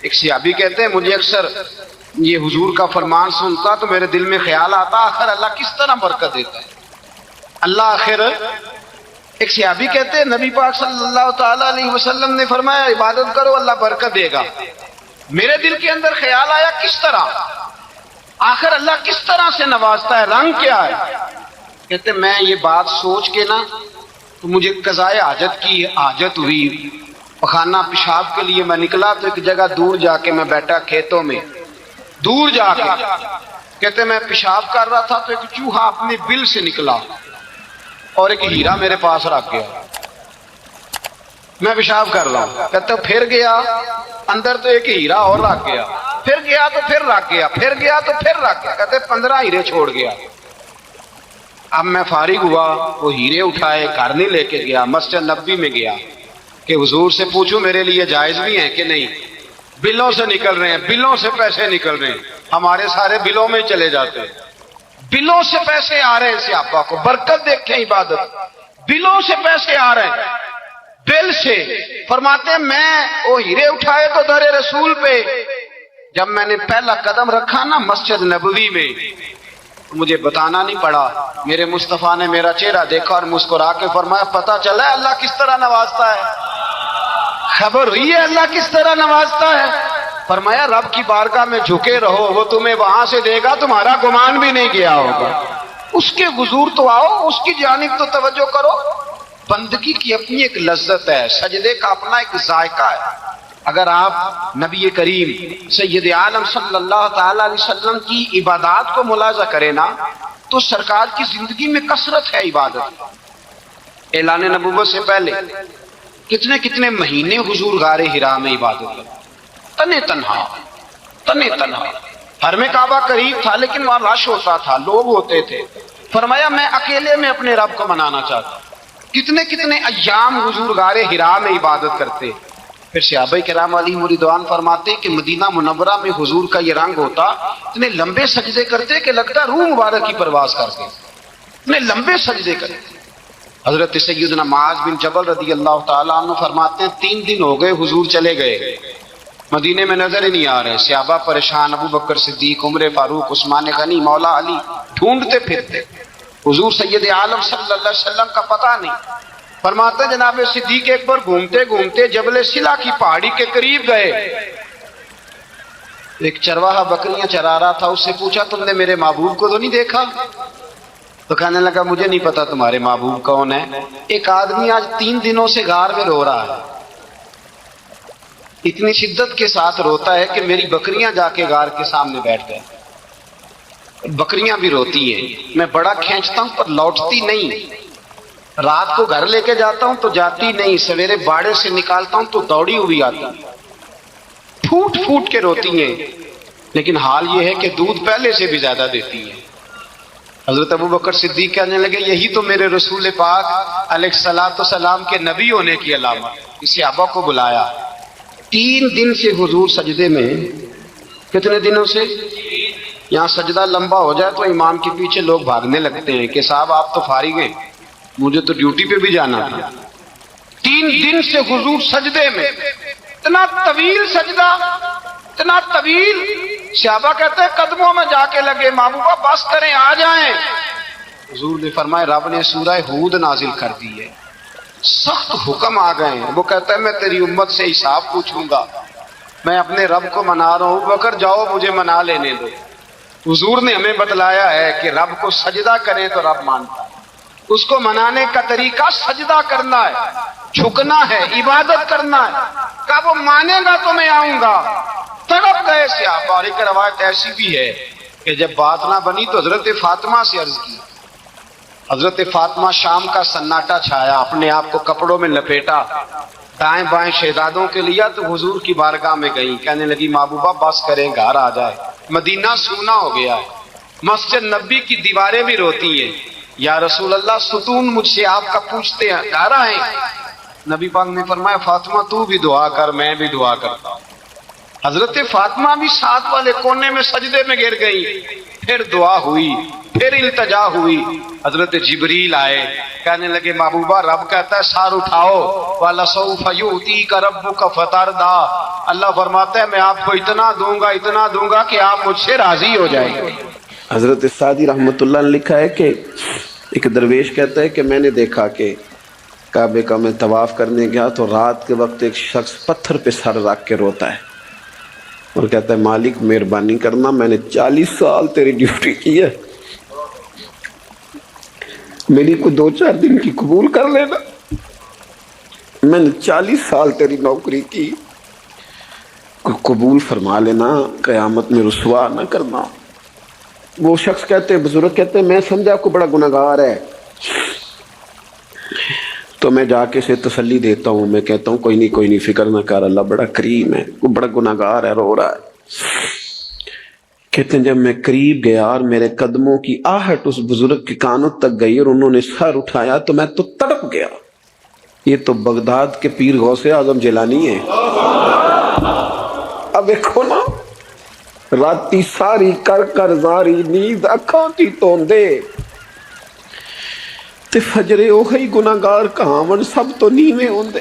Speaker 3: ایک صحابی کہتے ہیں مجھے اکثر یہ حضور کا فرمان سنتا تو میرے دل میں خیال آتا آخر اللہ کس طرح برکت دیتا ہے اللہ آخر۔ ایک صحابی کہتے ہیں نبی پاک صلی اللہ تعالی علیہ وسلم نے فرمایا عبادت کرو اللہ برکت دے گا۔ میرے دل کے اندر خیال آیا کس طرح، آخر اللہ کس طرح سے نوازتا ہے، رنگ کیا ہے؟ کہتے میں یہ بات سوچ کے نا تو مجھے قضائے حاجت کی حاجت ہوئی، پخانہ پیشاب کے لیے میں نکلا تو ایک جگہ دور جا کے میں بیٹھا کھیتوں میں، دور جا کے کہتے میں پیشاب کر رہا تھا تو ایک چوہا اپنے بل سے نکلا اور ایک ہیرا میرے پاس رکھ گیا، میں پیشاب کر رہا ہوں، کہتے پھر گیا اندر تو ایک ہیرا اور رکھ گیا، پھر گیا تو پھر رکھ گیا، پھر گیا تو پھر رکھ گیا، کہتے 15 ہیرے چھوڑ گیا۔ اب میں فارغ ہوا، وہ ہیرے اٹھائے گھر نہیں لے کے گیا، مسجد نبوی میں گیا کہ حضور سے پوچھوں میرے لیے جائز بھی ہیں کہ نہیں؟ بلوں سے نکل رہے ہیں، بلوں سے پیسے نکل رہے ہیں، ہمارے سارے بلوں میں چلے جاتے ہیں، بلوں سے پیسے آ رہے ہیں صحابہ کو، برکت دیکھیں عبادت، بلوں سے پیسے آ رہے ہیں، بل سے۔ فرماتے ہیں میں وہ ہیرے اٹھائے تو در رسول پہ، جب میں نے پہلا قدم رکھا نا مسجد نبوی میں مجھے بتانا نہیں پڑا، میرے مصطفیٰ نے میرا چہرہ دیکھا اور مسکرا کے فرمایا پتہ چلا ہے اللہ کس طرح نوازتا ہے، خبر ہوئی ہے اللہ کس طرح نوازتا ہے؟ فرمایا رب کی بارگاہ میں جھکے رہو، وہ تمہیں وہاں سے دے گا تمہارا گمان بھی نہیں کیا ہوگا، اس کے حضور تو آؤ، اس کی جانب تو توجہ کرو۔ بندگی کی اپنی ایک لذت ہے، سجدے کا اپنا ایک ذائقہ ہے۔ اگر آپ نبی کریم سید عالم صلی اللہ تعالی علیہ وسلم کی عبادات کو ملاحظہ کریں نا تو سرکار کی زندگی میں کثرت ہے عبادت۔ اعلان نبوت سے پہلے کتنے کتنے مہینے حضور غار حرا میں عبادت کرتے، تنے تنہا، حرم کعبہ قریب تھا لیکن وہاں رش ہوتا تھا، لوگ ہوتے تھے۔ فرمایا میں اکیلے میں اپنے رب کو منانا چاہتا ہوں۔ کتنے کتنے ایام حضور غار حرا میں عبادت کرتے۔ پھر صحابہ کرام علیہم رضوان فرماتے کہ مدینہ منورہ میں حضور کا یہ رنگ ہوتا، اتنے لمبے سجدے کرتے کہ لگتا روح مبارک کی پرواز کرتے، اتنے لمبے سجدے کرتے۔ حضرت سیدنا معاذ بن جبل رضی اللہ تعالیٰ عنہ فرماتے ہیں 3 دن ہو گئے حضور چلے گئے، مدینے میں نظر ہی نہیں آ رہے۔ صحابہ پریشان، ابو بکر صدیق، عمر فاروق، عثمان غنی، مولا علی ڈھونڈتے پھرتے، حضور سید عالم صلی اللہ علیہ وسلم کا پتہ نہیں۔ فرماتے جناب صدیق اکبر گھومتے گھومتے جبل سلا کی پہاڑی کے قریب گئے، ایک چرواہا بکریاں چرا رہا تھا، اس سے پوچھا تم نے میرے محبوب کو تو نہیں دیکھا؟ تو کہنے لگا مجھے نہیں پتا تمہارے محبوب کون ہے۔ ایک آدمی آج 3 دنوں سے غار میں رو رہا ہے، اتنی شدت کے ساتھ روتا ہے کہ میری بکریاں جا کے غار کے سامنے بیٹھ گئے، بکریاں بھی روتی ہیں، میں بڑا کھینچتا ہوں پر لوٹتی نہیں، رات کو گھر لے کے جاتا ہوں تو جاتی نہیں، سویرے باڑے سے نکالتا ہوں تو دوڑی ہوئی آتی، پھوٹ پھوٹ کے روتی ہیں، لیکن حال یہ ہے کہ دودھ پہلے سے بھی زیادہ دیتی ہیں۔ حضرت ابو بکر صدیق کہنے لگے یہی تو میرے رسول پاک علیہ الصلوۃ والسلام کے نبی ہونے کی علامت۔ اس صحابہ کو بلایا، 3 دن سے حضور سجدے میں، کتنے دنوں سے؟ یہاں سجدہ لمبا ہو جائے تو امام کے پیچھے لوگ بھاگنے لگتے ہیں کہ صاحب آپ تو فارغ ہیں، مجھے تو ڈیوٹی پہ بھی جانا تھا۔ 3 دن سے حضور سجدے میں، اتنا طویل سجدہ، اتنا طویل۔ صحابہ کہتے ہیں قدموں میں جا کے لگے، محبوبہ بس کریں آ جائیں۔ حضور نے فرمایا رب نے سورہ ہود نازل کر دی ہے، سخت حکم آ گئے ہیں۔ وہ کہتا ہے میں تیری امت سے حساب پوچھوں گا، میں اپنے رب کو منا رہا ہوں، بکر جاؤ مجھے منا لینے دو۔ حضور نے ہمیں بتلایا ہے کہ رب کو سجدہ کریں تو رب مانتا ہے، اس کو منانے کا طریقہ سجدہ کرنا ہے، جھکنا ہے، عبادت کرنا ہے۔ کہا وہ مانے گا تو میں آؤں گا۔ تڑپ گئے صحابہ۔ اور ایک روایت ایسی بھی ہے کہ جب بات نہ بنی تو حضرت فاطمہ سے عرض کی، حضرت فاطمہ شام کا سناٹا چھایا، اپنے آپ کو کپڑوں میں لپیٹا، دائیں بائیں شہزادوں کے لیا تو حضور کی بارگاہ میں گئیں، کہنے لگی محبوبہ بس کریں گھر آ جائے، مدینہ سونا ہو گیا ہے، مسجد نبی کی دیواریں بھی روتی ہیں، یا رسول اللہ ستون مجھ سے آپ کا پوچھتے ہیں گھر آئیں۔ نبی پاک نے فرمایا فاطمہ تو بھی دعا کر، میں بھی دعا کرتا ہوں۔ حضرت فاطمہ بھی ساتھ والے کونے میں سجدے میں گر گئی، پھر دعا ہوئی، پھر التجا ہوئی، حضرت جبریل آئے، کہنے لگے محبوبہ رب کہتا ہے سار اٹھاؤ، وَلَسَوْفَ يُؤْتِيكَ رَبُّكَ فَتَرْضَىٰ، اللہ فرماتا ہے میں آپ کو اتنا دوں گا کہ آپ مجھ سے راضی ہو جائیں گے۔
Speaker 4: حضرت سعدی رحمۃ اللہ نے لکھا ہے کہ ایک درویش کہتا ہے کہ میں نے دیکھا کہ کعبے کا میں طواف کرنے گیا تو رات کے وقت ایک شخص پتھر پہ سر رکھ کے روتا ہے اور کہتا ہے مالک مہربانی کرنا، میں نے 40 سال تیری ڈیوٹی کی ہے، میری کو 2-4 دن کی قبول کر لینا، میں نے 40 سال تیری نوکری کی، قبول فرما لینا، قیامت میں رسوا نہ کرنا۔ وہ شخص کہتے بزرگ کہتے میں سمجھا کو بڑا گناہگار ہے، تو میں جا کے اسے تسلی دیتا ہوں، میں کہتا ہوں کوئی نہیں فکر نہ کر، اللہ بڑا کریم ہے، وہ بڑا گناہگار ہے، رو رہا ہے۔ کہتے ہیں جب میں قریب گیا اور میرے قدموں کی آہٹ اس بزرگ کے کانوں تک گئی اور انہوں نے سر اٹھایا تو میں تو تڑپ گیا۔ یہ تو بغداد کے پیر غوث اعظم جیلانی ہے۔ اب دیکھو نا، راتی ساری کر زاری نیند اکھاں کی توندے تے فجرے اوہی گناہگار کہاون سب تو نیویں ہوندے۔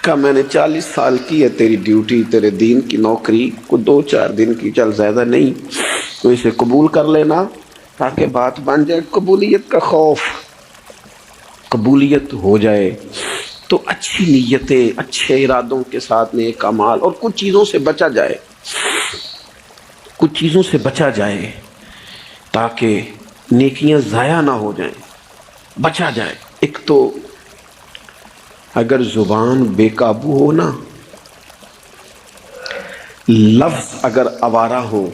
Speaker 4: کہا میں نے 40 سال کی ہے تیری ڈیوٹی، تیرے دین کی نوکری، کو 2-4 دن کی، چل زیادہ نہیں، تو اسے قبول کر لینا تاکہ بات بن جائے۔ قبولیت کا خوف، قبولیت ہو جائے تو اچھی نیتیں، اچھے ارادوں کے ساتھ نیک اعمال اور کچھ چیزوں سے بچا جائے، کچھ چیزوں سے بچا جائے تاکہ نیکیاں ضائع نہ ہو جائیں، بچا جائے۔ ایک تو اگر زبان بے قابو ہو نا، لفظ اگر آوارہ ہو،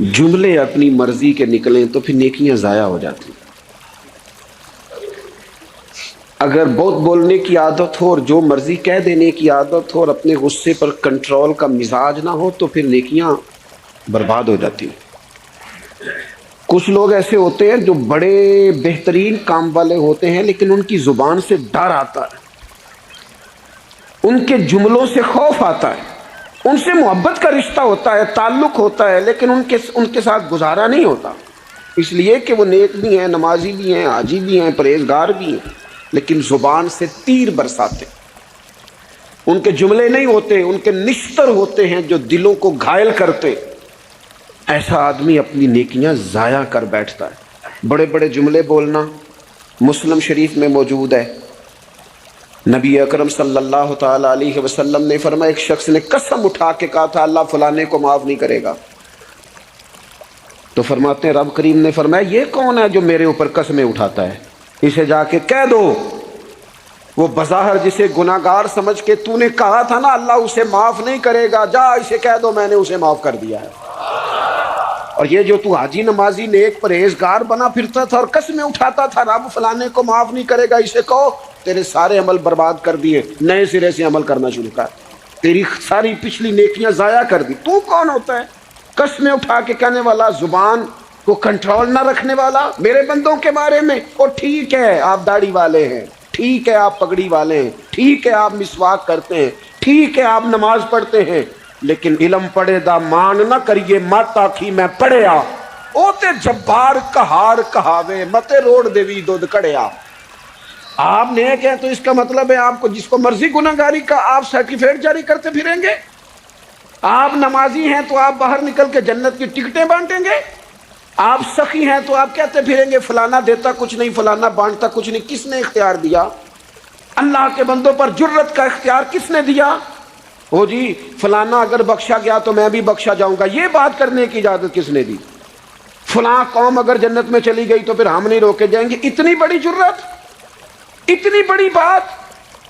Speaker 4: جملے اپنی مرضی کے نکلیں تو پھر نیکیاں ضائع ہو جاتی۔ اگر بہت بولنے کی عادت ہو اور جو مرضی کہہ دینے کی عادت ہو اور اپنے غصے پر کنٹرول کا مزاج نہ ہو تو پھر نیکیاں برباد ہو جاتی۔ کچھ لوگ ایسے ہوتے ہیں جو بڑے بہترین کام والے ہوتے ہیں لیکن ان کی زبان سے ڈر آتا ہے، ان کے جملوں سے خوف آتا ہے، ان سے محبت کا رشتہ ہوتا ہے، تعلق ہوتا ہے، لیکن ان کے ساتھ گزارا نہیں ہوتا، اس لیے کہ وہ نیک بھی ہیں، نمازی بھی ہیں، حاجی بھی ہیں، پرہیزگار بھی ہیں، لیکن زبان سے تیر برساتے، ان کے جملے نہیں ہوتے، ان کے نشتر ہوتے ہیں جو دلوں کو گھائل کرتے۔ ایسا آدمی اپنی نیکیاں ضائع کر بیٹھتا ہے۔ بڑے بڑے جملے بولنا مسلم شریف میں موجود ہے، نبی اکرم صلی اللہ تعالی علیہ وسلم نے فرمایا ایک شخص نے قسم اٹھا کے کہا تھا اللہ فلانے کو معاف نہیں کرے گا، تو فرماتے ہیں رب کریم نے فرمایا یہ کون ہے جو میرے اوپر قسمیں اٹھاتا ہے، اسے جا کے کہہ دو، وہ بظاہر جسے گناہگار سمجھ کے تو نے کہا تھا نا اللہ اسے معاف نہیں کرے گا، جا اسے کہہ دو میں نے اسے معاف کر دیا ہے۔ اور یہ جو تو حاجی نمازی نیک پرہیزگار بنا پھرتا تھا اور قسمیں اٹھاتا تھا رب فلانے کو معاف نہیں کرے گا، اسے کہو تیرے سارے عمل برباد کر دیے، نئے سرے سے عمل کرنا شروع کر، تیری ساری پچھلی نیکیاں ضائع کر دی۔ تو کون ہوتا ہے قسمیں اٹھا کے کہنے والا، زبان کو کنٹرول نہ رکھنے والا میرے بندوں کے بارے میں؟ اور ٹھیک ہے آپ داڑھی والے ہیں، ٹھیک ہے آپ پگڑی والے ہیں، ٹھیک ہے آپ مسواک کرتے ہیں، ٹھیک ہے آپ نماز پڑھتے ہیں، لیکن علم پڑھے دا مان نہ کریے مت آکھی میں پڑھیا، او تے جبار کہار کہاوے متے روڑ دیوی دودھ کڑیا۔ آپ نیک ہیں تو اس کا مطلب ہے آپ کو جس کو مرضی گناہگاری کا آپ سرٹیفکیٹ جاری کرتے پھریں گے؟ آپ نمازی ہیں تو آپ باہر نکل کے جنت کی ٹکٹیں بانٹیں گے؟ آپ سخی ہیں تو آپ کہتے پھریں گے فلانا دیتا کچھ نہیں، فلانا بانٹتا کچھ نہیں؟ کس نے اختیار دیا؟ اللہ کے بندوں پر جرت کا اختیار کس نے دیا؟ ہو جی فلانا اگر بخشا گیا تو میں بھی بخشا جاؤں گا، یہ بات کرنے کی اجازت کس نے دی؟ فلاں قوم اگر جنت میں چلی گئی تو پھر ہم نہیں روکے جائیں گے؟ اتنی بڑی جرت، اتنی بڑی بات!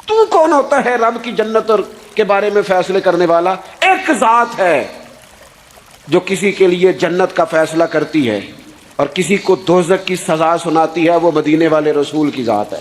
Speaker 4: تو کون ہوتا ہے رب کی جنت اور کے بارے میں فیصلے کرنے والا؟ ایک ذات ہے جو کسی کے لیے جنت کا فیصلہ کرتی ہے اور کسی کو دوزخ کی سزا سناتی ہے، وہ مدینے والے رسول کی ذات ہے۔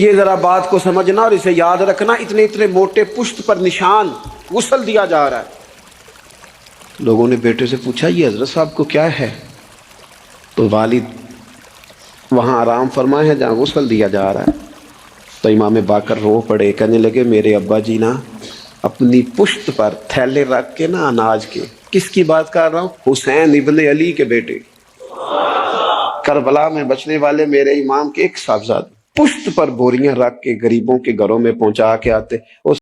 Speaker 4: یہ ذرا بات کو سمجھنا اور اسے یاد رکھنا، اتنے اتنے موٹے پشت پر نشان، غسل دیا جا رہا ہے۔ لوگوں نے بیٹے سے پوچھا یہ حضرت صاحب کو کیا ہے؟ تو والد وہاں آرام فرما ہے جہاں غسل دیا جا رہا ہے۔ تو امام باقر رو پڑے، کہنے لگے میرے ابا جی نا اپنی پشت پر تھیلے رکھ کے نا اناج کے، کس کی بات کر رہا ہوں؟ حسین ابن علی کے بیٹے، کربلا میں بچنے والے میرے امام کے ایک صاحبزادے، پشت پر بوریاں رکھ کے غریبوں کے گھروں میں پہنچا کے آتے۔